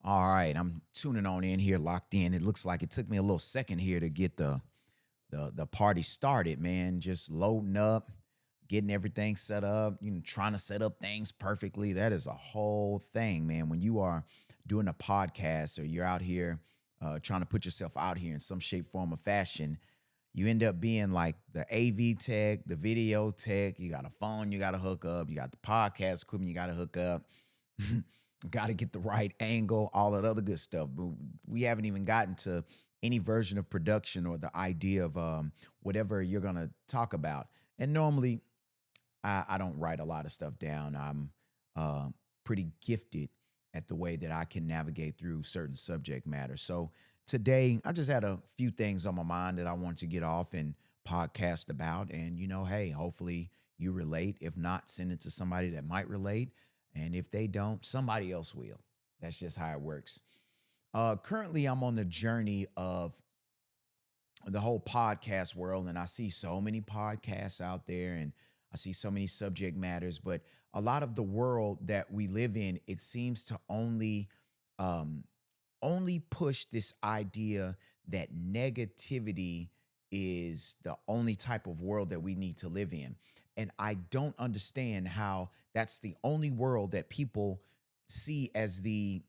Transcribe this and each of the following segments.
All right, I'm tuning on in here, locked in. It looks like it took me a little second here to get the party started, man. Just loading up, getting everything set up, trying to set up things perfectly. That is a whole thing, man. When you are doing a podcast or you're out here trying to put yourself out here in some shape, form, or fashion, you end up being like the AV tech, the video tech. You got a phone you got to hook up. You got the podcast equipment you got to hook up. Got to get the right angle, all that other good stuff. But we haven't even gotten to any version of production or the idea of whatever you're going to talk about. And normally, I don't write a lot of stuff down. I'm pretty gifted at the way that I can navigate through certain subject matter. So today, I just had a few things on my mind that I want to get off and podcast about. And, hey, hopefully you relate. If not, send it to somebody that might relate. And if they don't, somebody else will. That's just how it works. Currently, I'm on the journey of the whole podcast world, and I see so many podcasts out there, and I see so many subject matters. But a lot of the world that we live in, it seems to um, only push this idea that negativity is the only type of world that we need to live in. And I don't understand how that's the only world that people see as the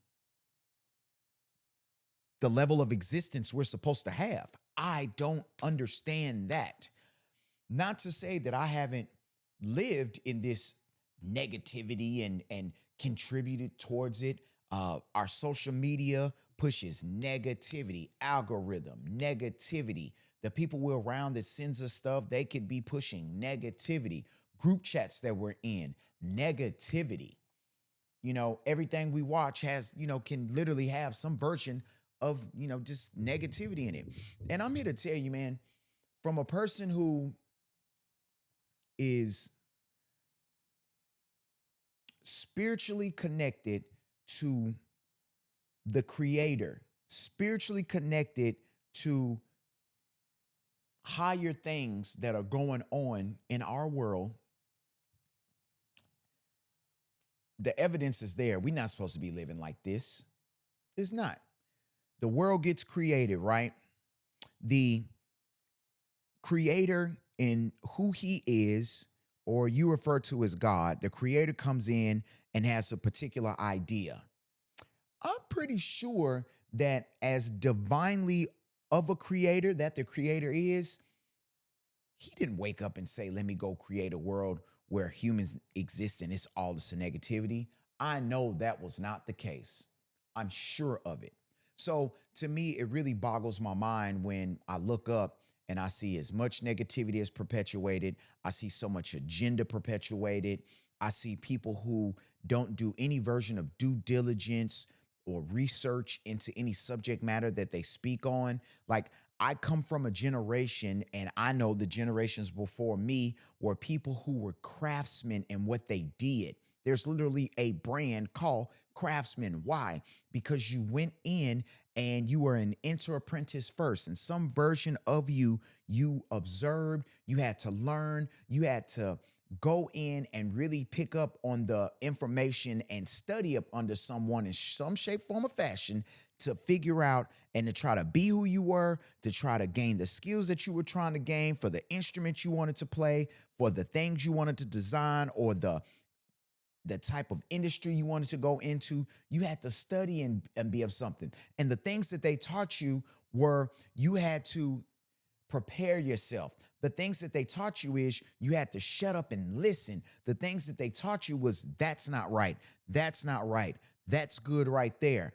level of existence we're supposed to have. I don't understand that. Not to say that I haven't lived in this negativity and contributed towards it. Our social media pushes negativity, algorithm, negativity. The people we're around that sends us stuff, they could be pushing negativity. Group chats that we're in, negativity. Everything we watch has, can literally have some version of, just negativity in it. And I'm here to tell you, man, from a person who is spiritually connected to the creator, spiritually connected to higher things that are going on in our world, the evidence is there. We're not supposed to be living like this. It's not. The world gets created, right? The creator in who he is, or you refer to as God, the creator comes in and has a particular idea. I'm pretty sure that as divinely of a creator that the creator is, he didn't wake up and say, let me go create a world where humans exist and it's all this negativity. I know that was not the case. I'm sure of it. So to me, it really boggles my mind when I look up and I see as much negativity as perpetuated. I see so much agenda perpetuated. I see people who don't do any version of due diligence or research into any subject matter that they speak on. Like, I come from a generation, and I know the generations before me were people who were craftsmen in what they did. There's literally a brand called Craftsman. Why? Because you went in and you were an enter apprentice first, and some version of you observed, you had to learn, you had to go in and really pick up on the information and study up under someone in some shape, form, or fashion to figure out and to try to be who you were, to try to gain the skills that you were trying to gain for the instruments you wanted to play, for the things you wanted to design, or the type of industry you wanted to go into. You had to study and be of something. And the things that they taught you were you had to prepare yourself. The things that they taught you is you had to shut up and listen. The things that they taught you was that's not right. That's not right. That's good right there.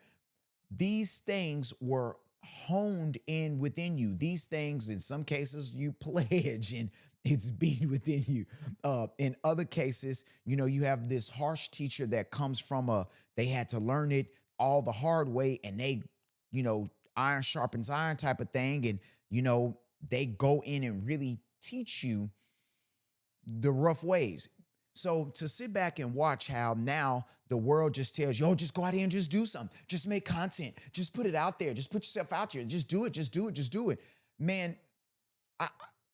These things were honed in within you. These things, in some cases, you pledge and it's beat within you. In other cases, you have this harsh teacher that comes from they had to learn it all the hard way, and they, you know, iron sharpens iron type of thing. And, they go in and really teach you the rough ways. So to sit back and watch how now the world just tells you, oh, just go out here and just do something. Just make content. Just put it out there. Just put yourself out there. Just do it. Just do it. Just do it. Man, I,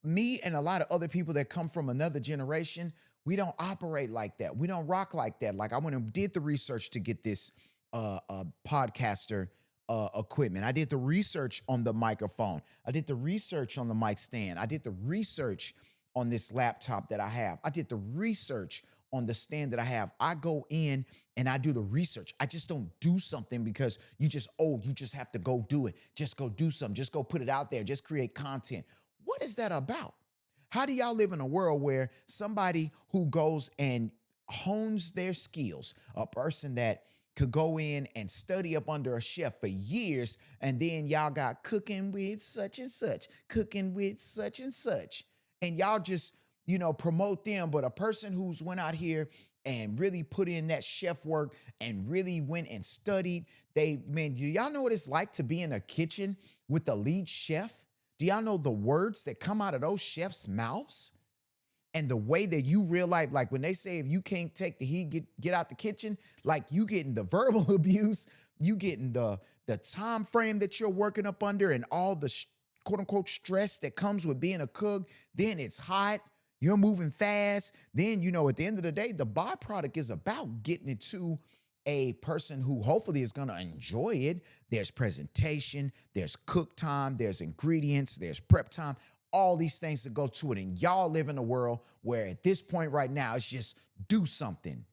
me and a lot of other people that come from another generation, we don't operate like that. We don't rock like that. Like, I went and did the research to get this podcaster equipment. I did the research on the microphone. I did the research on the mic stand. I did the research on this laptop that I have. I did the research on the stand that I have. I go in and I do the research. I just don't do something because you just have to go do it. Just go do something. Just go put it out there. Just create content. What is that about? How do y'all live in a world where somebody who goes and hones their skills, a person that could go in and study up under a chef for years, and then y'all got cooking with such and such, cooking with such and such, and y'all just, promote them, but a person who's went out here and really put in that chef work and really went and studied, man, do y'all know what it's like to be in a kitchen with the lead chef? Do y'all know the words that come out of those chefs' mouths? And the way that you realize, like when they say, if you can't take the heat, get out the kitchen, like you getting the verbal abuse, you getting the time frame that you're working up under and all the quote unquote stress that comes with being a cook. Then it's hot, you're moving fast. Then, at the end of the day, the byproduct is about getting it to a person who hopefully is going to enjoy it. There's presentation, there's cook time, there's ingredients, there's prep time, all these things that go to it. And y'all live in a world where at this point right now, it's just do something.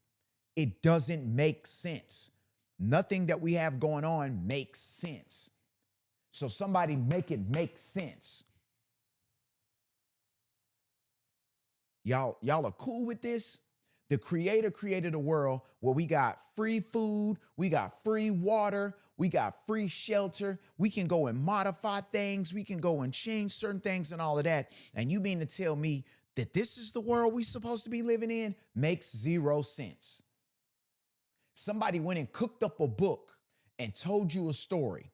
It doesn't make sense. Nothing that we have going on makes sense. So somebody make it make sense. Y'all are cool with this? The creator created a world where we got free food, we got free water, we got free shelter. We can go and modify things. We can go and change certain things and all of that. And you mean to tell me that this is the world we're supposed to be living in? Makes zero sense. Somebody went and cooked up a book and told you a story.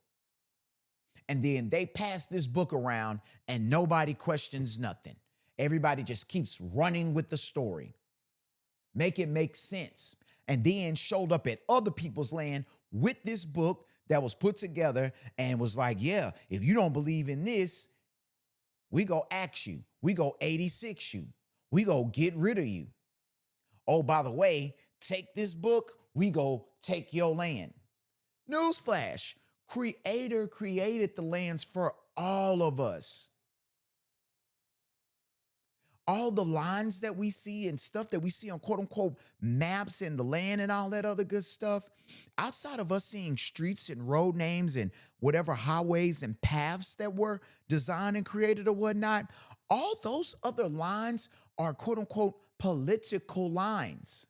And then they pass this book around and nobody questions nothing. Everybody just keeps running with the story. Make it make sense. And then showed up at other people's land with this book that was put together and was like, yeah, if you don't believe in this, we go axe you. We go 86 you. We go get rid of you. Oh, by the way, take this book. We go take your land. Newsflash, Creator created the lands for all of us. All the lines that we see and stuff that we see on quote unquote maps and the land and all that other good stuff, outside of us seeing streets and road names and whatever highways and paths that were designed and created or whatnot, all those other lines are quote unquote political lines.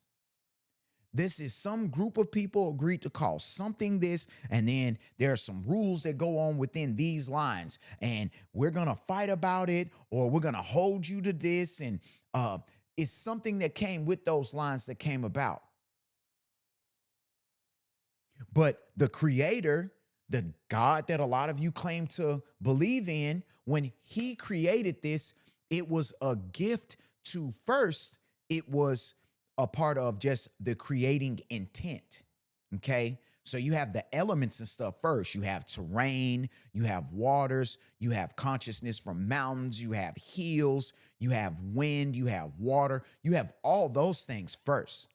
This is some group of people agreed to call something this, and then there are some rules that go on within these lines, and we're going to fight about it, or we're going to hold you to this, and it's something that came with those lines that came about. But the creator, the God that a lot of you claim to believe in, when he created this, it was a gift to first, it was a part of just the creating intent. Okay. So you have the elements and stuff first. You have terrain, you have waters, you have consciousness from mountains, you have hills, you have wind, you have water, you have all those things first.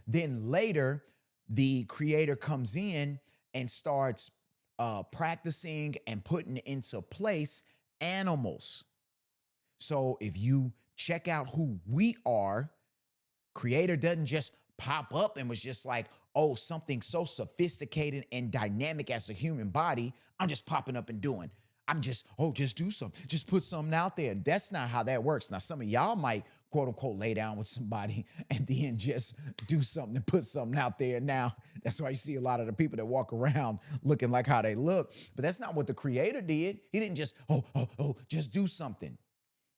Then later, the creator comes in and starts practicing and putting into place animals. So if you check out who we are, creator doesn't just pop up and was just like, oh, something so sophisticated and dynamic as the human body, I'm just popping up and doing. Just do something. Just put something out there. That's not how that works. Now, some of y'all might, quote unquote, lay down with somebody and then just do something and put something out there. Now, that's why you see a lot of the people that walk around looking like how they look. But that's not what the creator did. He didn't just, just do something.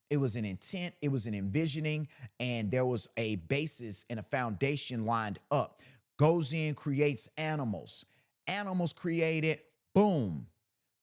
It was an intent, it was an envisioning, and there was a basis and a foundation lined up. Goes in, creates animals. Animals created, boom,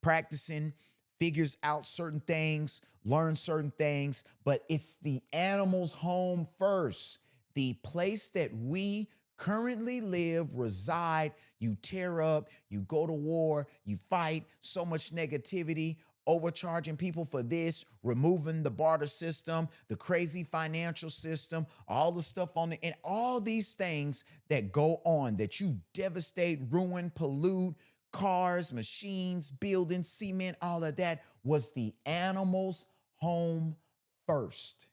practicing, figures out certain things, learns certain things, but it's the animal's home first. The place that we currently live, reside, you tear up, you go to war, you fight, so much negativity. overcharging people for this, removing the barter system, the crazy financial system, all the stuff on the, and all these things that go on that you devastate, ruin, pollute, cars, machines, buildings, cement, all of that was the animal's home first.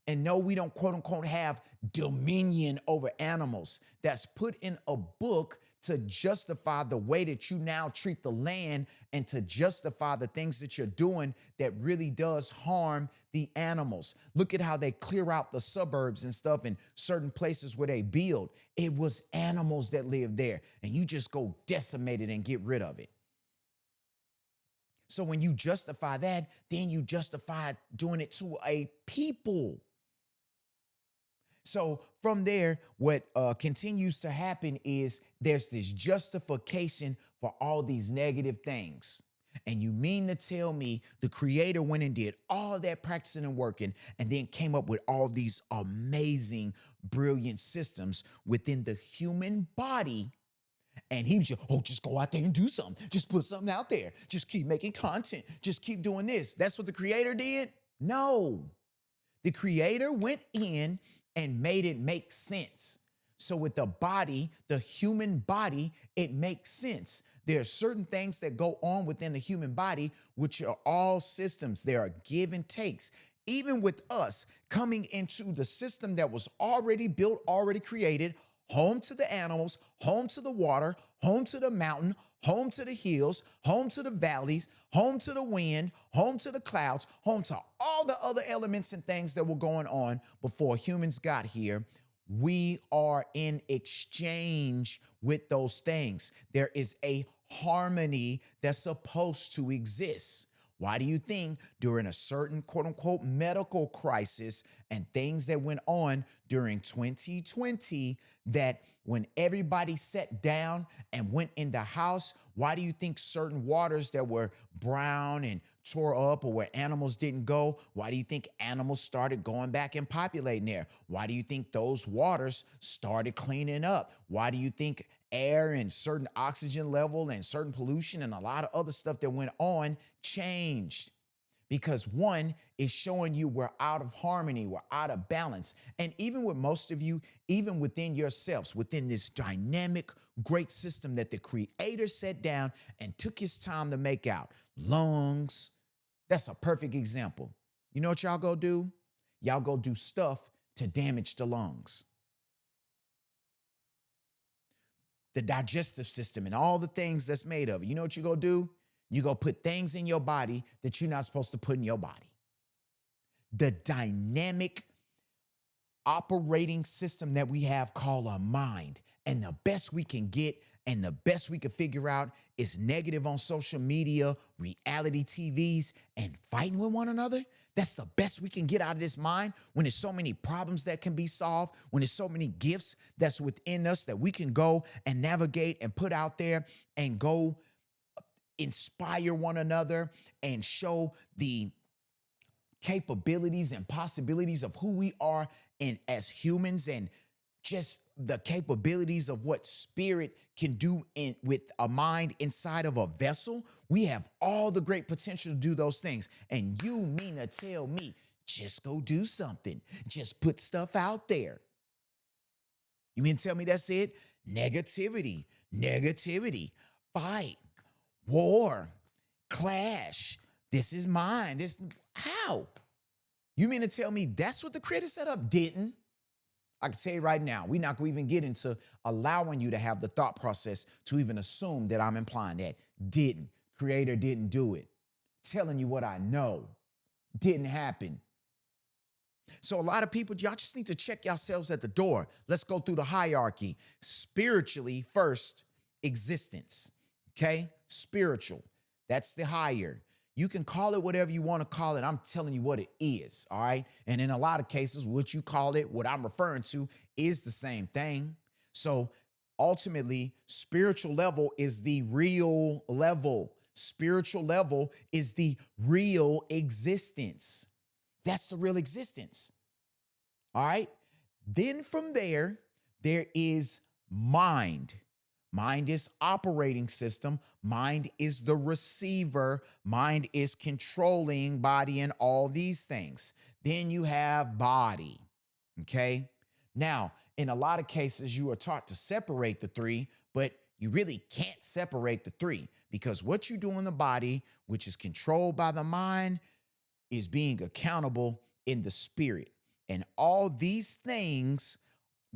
And no, we don't quote unquote have dominion over animals. That's put in a book to justify the way that you now treat the land and to justify the things that you're doing that really does harm the animals. Look at how they clear out the suburbs and stuff in certain places where they build. It was animals that lived there, and you just go decimate it and get rid of it. So when you justify that, then you justify doing it to a people. So from there, what continues to happen is there's this justification for all these negative things. And you mean to tell me the creator went and did all that practicing and working and then came up with all these amazing, brilliant systems within the human body. And he was just, oh, just go out there and do something. Just put something out there. Just keep making content. Just keep doing this. That's what the creator did? No. The creator went in and made it make sense. So with the body, the human body, it makes sense. There are certain things that go on within the human body, which are all systems. There are give and takes. Even with us coming into the system that was already built, already created, home to the animals, home to the water, home to the mountain, home to the hills, home to the valleys, home to the wind, home to the clouds, home to all the other elements and things that were going on before humans got here. We are in exchange with those things. There is a harmony that's supposed to exist. Why do you think during a certain quote unquote medical crisis and things that went on during 2020 that when everybody sat down and went in the house, why do you think certain waters that were brown and tore up or where animals didn't go, why do you think animals started going back and populating there? Why do you think those waters started cleaning up? Why do you think air and certain oxygen level and certain pollution and a lot of other stuff that went on changed? Because one is showing you we're out of harmony, we're out of balance. And even with most of you, even within yourselves, within this dynamic, great system that the creator set down and took his time to make out, lungs, that's a perfect example. You know what y'all go do? Y'all go do stuff to damage the lungs. The digestive system and all the things that's made of it. You know what you go do? You go put things in your body that you're not supposed to put in your body. The dynamic operating system that we have called a mind. And the best we can get and the best we can figure out is negative on social media, reality TVs, and fighting with one another. That's the best we can get out of this mind when there's so many problems that can be solved, when there's so many gifts that's within us that we can go and navigate and put out there and go inspire one another and show the capabilities and possibilities of who we are and as humans and just the capabilities of what spirit can do with a mind inside of a vessel. We have all the great potential to do those things. And you mean to tell me, just go do something. Just put stuff out there. You mean to tell me that's it? Negativity, fight, war, clash. This is mine. How? You mean to tell me that's what the creator set up? Didn't. I can tell you right now, we're not going to even get into allowing you to have the thought process to even assume that I'm implying that. Didn't. Creator didn't do it. Telling you what I know. Didn't happen. So a lot of people, y'all just need to check yourselves at the door. Let's go through the hierarchy. Spiritually, first, existence. Okay? Spiritual. That's the higher. You can call it whatever you want to call it. I'm telling you what it is, all right? And in a lot of cases, what you call it, what I'm referring to, is the same thing. So ultimately, spiritual level is the real level. Spiritual level is the real existence. That's the real existence, all right? Then from there, there is mind. Mind is operating system. Mind is the receiver. Mind is controlling body and all these things. Then you have body. Okay. Now, in a lot of cases, you are taught to separate the three, but you really can't separate the three because what you do in the body, which is controlled by the mind, is being accountable in the spirit. And all these things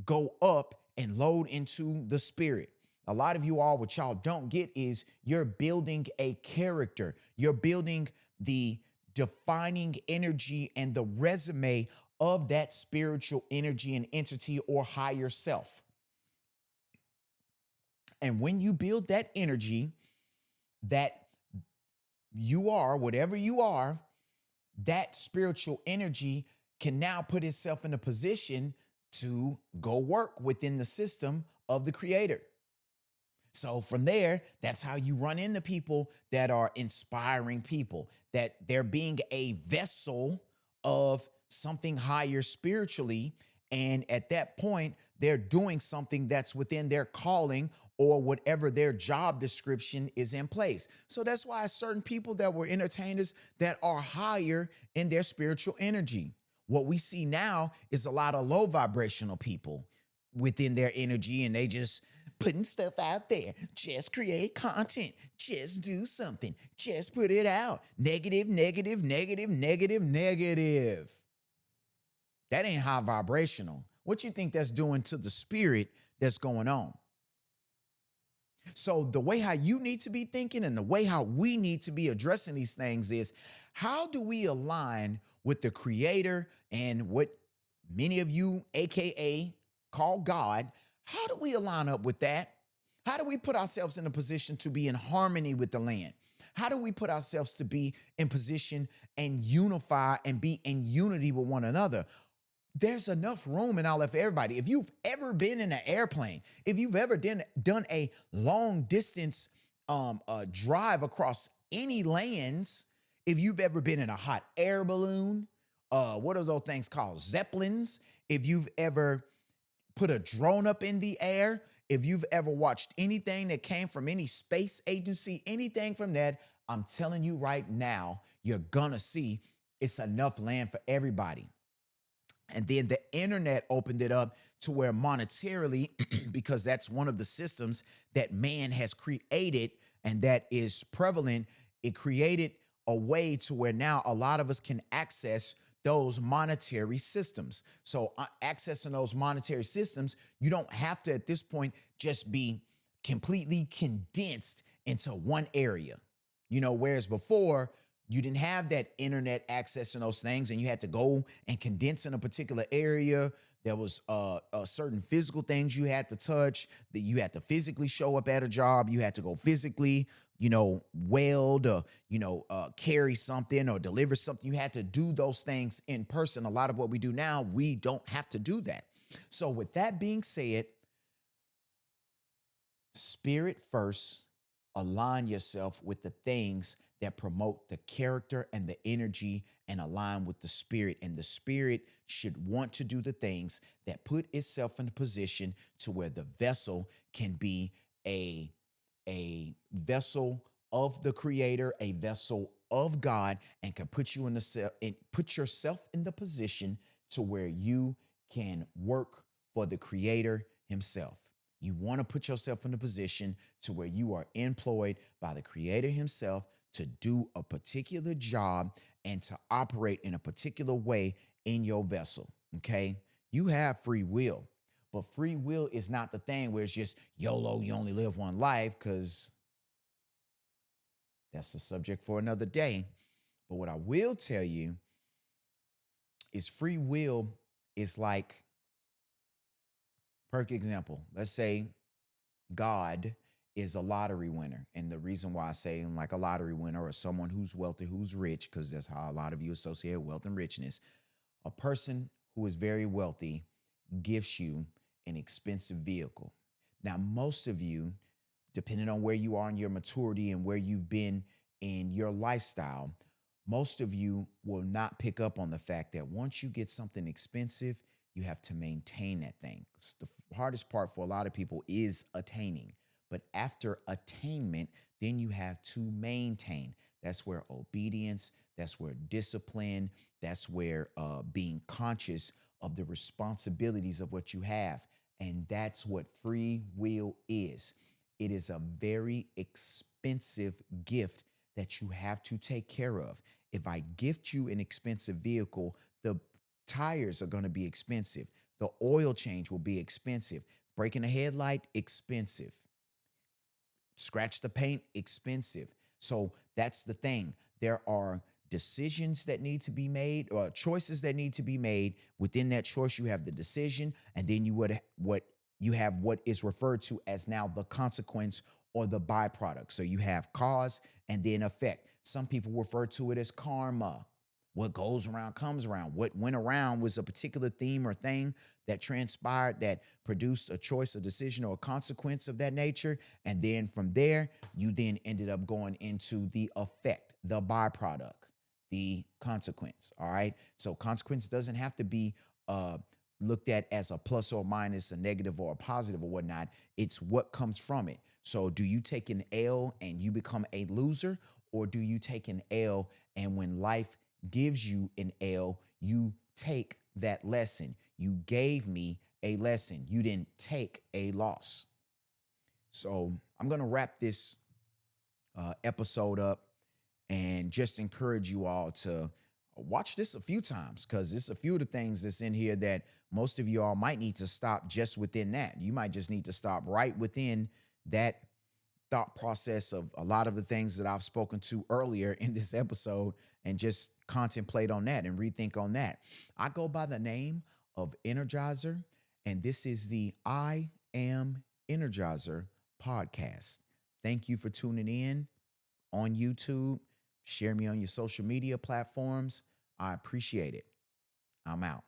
go up and load into the spirit. A lot of you all, what y'all don't get is you're building a character. You're building the defining energy and the resume of that spiritual energy and entity or higher self. And when you build that energy that you are, whatever you are, that spiritual energy can now put itself in a position to go work within the system of the creator. So from there, that's how you run into people that are inspiring people, that they're being a vessel of something higher spiritually. And at that point, they're doing something that's within their calling or whatever their job description is in place. So that's why certain people that were entertainers that are higher in their spiritual energy. What we see now is a lot of low vibrational people within their energy, and they just putting stuff out there. Just create content. Just do something. Just put it out. Negative, negative, negative, negative, negative. That ain't high vibrational. What you think that's doing to the spirit that's going on? So the way how you need to be thinking and the way how we need to be addressing these things is, how do we align with the creator and what many of you, AKA, call God? How do we align up with that? How do we put ourselves in a position to be in harmony with the land? How do we put ourselves to be in position and unify and be in unity with one another? There's enough room in our life for everybody. If you've ever been in an airplane, if you've ever done a long distance drive across any lands, if you've ever been in a hot air balloon, what are those things called? Zeppelins. If you've ever put a drone up in the air, if you've ever watched anything that came from any space agency, anything from that, I'm telling you right now, you're gonna see it's enough land for everybody. And then the internet opened it up to where monetarily, because that's one of the systems that man has created and that is prevalent, it created a way to where now a lot of us can access those monetary systems. So accessing those monetary systems, you don't have to at this point just be completely condensed into one area. Whereas before, you didn't have that internet access and those things, and you had to go and condense in a particular area. There was certain physical things you had to touch, that you had to physically show up at a job. You had to go physically, weld or, carry something or deliver something. You had to do those things in person. A lot of what we do now, we don't have to do that. So with that being said, spirit first, align yourself with the things that promote the character and the energy and align with the spirit. And the spirit should want to do the things that put itself in a position to where the vessel can be a vessel of the creator, a vessel of God, and can put you in put yourself in the position to where you can work for the creator himself. You want to put yourself in a position to where you are employed by the creator himself to do a particular job and to operate in a particular way in your vessel, okay? You have free will, but free will is not the thing where it's just YOLO, you only live one life, because that's the subject for another day. But what I will tell you is free will is like, perfect example, let's say God is a lottery winner. And the reason why I say like a lottery winner or someone who's wealthy, who's rich, because that's how a lot of you associate wealth and richness, a person who is very wealthy gives you an expensive vehicle. Now, most of you, depending on where you are in your maturity and where you've been in your lifestyle, most of you will not pick up on the fact that once you get something expensive, you have to maintain that thing. The hardest part for a lot of people is attaining. But after attainment, then you have to maintain. That's where obedience, that's where discipline, that's where being conscious of the responsibilities of what you have. And that's what free will is. It is a very expensive gift that you have to take care of. If I gift you an expensive vehicle, the tires are going to be expensive. The oil change will be expensive. Breaking a headlight, expensive. Scratch the paint, expensive. So that's the thing. There are decisions that need to be made, or choices that need to be made. Within that choice, you have the decision, and then you have what is referred to as now the consequence or the byproduct. So you have cause and then effect. Some people refer to it as karma. What goes around comes around. What went around was a particular theme or thing that transpired that produced a choice, a decision, or a consequence of that nature. And then from there, you then ended up going into the effect, the byproduct, the consequence. All right. So consequence doesn't have to be looked at as a plus or minus, a negative or a positive or whatnot. It's what comes from it. So do you take an L and you become a loser, or do you take an L and when life gives you an L, you take that lesson? You gave me a lesson. You didn't take a loss. So I'm going to wrap this episode up and just encourage you all to watch this a few times, because it's a few of the things that's in here that most of you all might need to stop just within that. You might just need to stop right within that thought process of a lot of the things that I've spoken to earlier in this episode, and just contemplate on that and rethink on that. I go by the name of Energizer, and this is the I Am Energizer podcast. Thank you for tuning in on YouTube. Share me on your social media platforms. I appreciate it. I'm out.